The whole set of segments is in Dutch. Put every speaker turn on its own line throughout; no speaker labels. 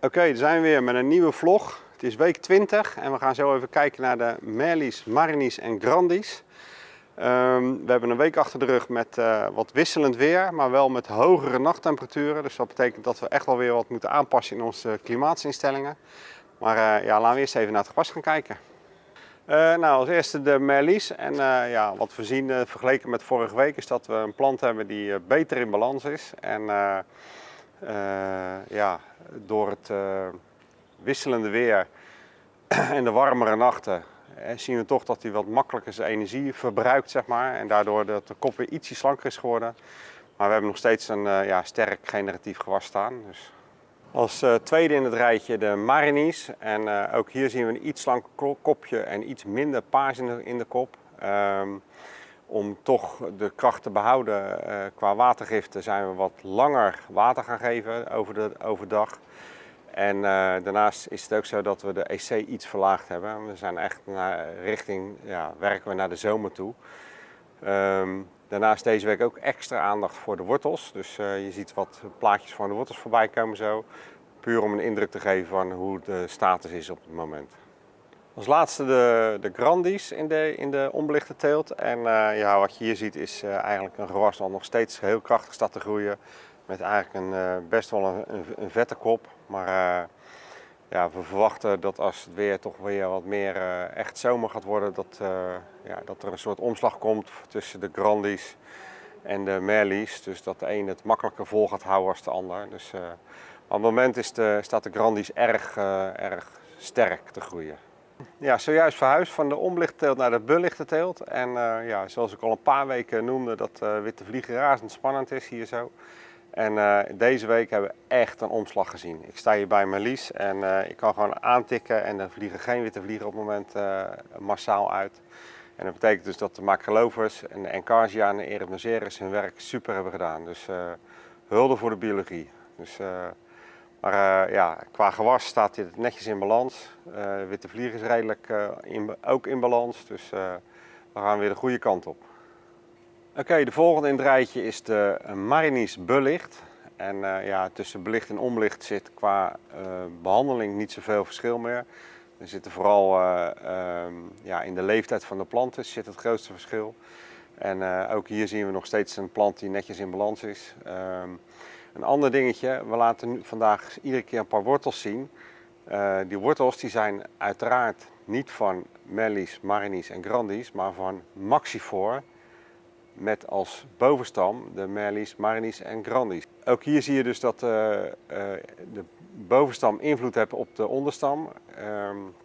Oké, daar zijn we weer met een nieuwe vlog. Het is week 20 en we gaan zo even kijken naar de Merlies, Marinis en Grandis. We hebben een week achter de rug met wat wisselend weer, maar wel met hogere nachttemperaturen. Dus dat betekent dat we echt wel weer wat moeten aanpassen in onze klimaatsinstellingen. Maar ja, laten we eerst even naar het gewas gaan kijken. Nou, als eerste de Merlies. En ja, wat we zien vergeleken met vorige week is dat we een plant hebben die beter in balans is. En ja, door het wisselende weer en de warmere nachten zien we toch dat hij wat makkelijker zijn energie verbruikt, zeg maar. En daardoor dat de kop weer ietsje slanker is geworden. Maar we hebben nog steeds een ja, sterk generatief gewas staan. Dus. Als tweede in het rijtje de Marinis. En ook hier zien we een iets slanker kopje en iets minder paars in de kop. Om toch de kracht te behouden qua watergiften zijn we wat langer water gaan geven overdag. En daarnaast is het ook zo dat we de EC iets verlaagd hebben. We zijn echt werken we naar de zomer toe. Daarnaast deze week ook extra aandacht voor de wortels. Dus je ziet wat plaatjes van de wortels voorbij komen zo. Puur om een indruk te geven van hoe de status is op het moment. Als laatste de Grandis in de onbelichte teelt. En ja, wat je hier ziet is eigenlijk een gewas dat nog steeds heel krachtig staat te groeien. Met eigenlijk best wel een vette kop. Maar ja, we verwachten dat als het weer toch weer wat meer echt zomer gaat worden, dat er een soort omslag komt tussen de Grandis en de Merlies. Dus dat de een het makkelijker vol gaat houden als de ander. Dus, op het moment staat de Grandis erg sterk te groeien. Ja, zojuist verhuisd van de onbelichte teelt naar de belichte teelt. En ja, zoals ik al een paar weken noemde, dat witte vliegen razend spannend is hier zo. En deze week hebben we echt een omslag gezien. Ik sta hier bij Merlies en ik kan gewoon aantikken en er vliegen geen witte vliegen op het moment massaal uit. En dat betekent dus dat de macrolovers en de Encarsia en de Erythnoceras hun werk super hebben gedaan. Dus hulde voor de biologie. Dus, maar ja, qua gewas staat dit netjes in balans. Witte vlieg is redelijk ook in balans, dus we gaan weer de goede kant op. Oké, de volgende in het rijtje is de Marinis belicht. En ja, tussen belicht en onbelicht zit qua behandeling niet zoveel verschil meer. Er zitten vooral ja, in de leeftijd van de planten zit het grootste verschil. En ook hier zien we nog steeds een plant die netjes in balans is. Een ander dingetje, we laten nu vandaag iedere keer een paar wortels zien. Die wortels die zijn uiteraard niet van Merlies, Marinis en Grandis, maar van Maxifor. Met als bovenstam de Merlies, Marinis en Grandis. Ook hier zie je dus dat de bovenstam invloed heeft op de onderstam.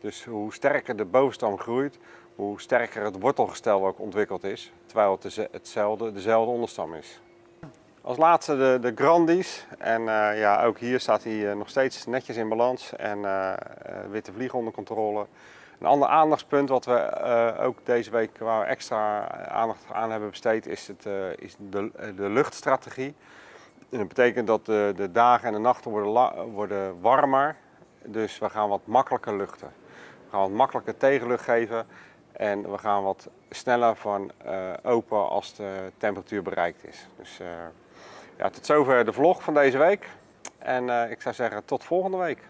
Dus hoe sterker de bovenstam groeit, hoe sterker het wortelgestel ook ontwikkeld is. Terwijl het dezelfde onderstam is. Als laatste de Grandis. En ja, ook hier staat hij nog steeds netjes in balans en witte vliegen onder controle. Een ander aandachtspunt wat we ook deze week waar we extra aandacht aan hebben besteed is de luchtstrategie. En dat betekent dat de dagen en de nachten worden warmer, dus we gaan wat makkelijker luchten. We gaan wat makkelijker tegenlucht geven en we gaan wat sneller van open als de temperatuur bereikt is. Dus ja, tot zover de vlog van deze week en ik zou zeggen tot volgende week.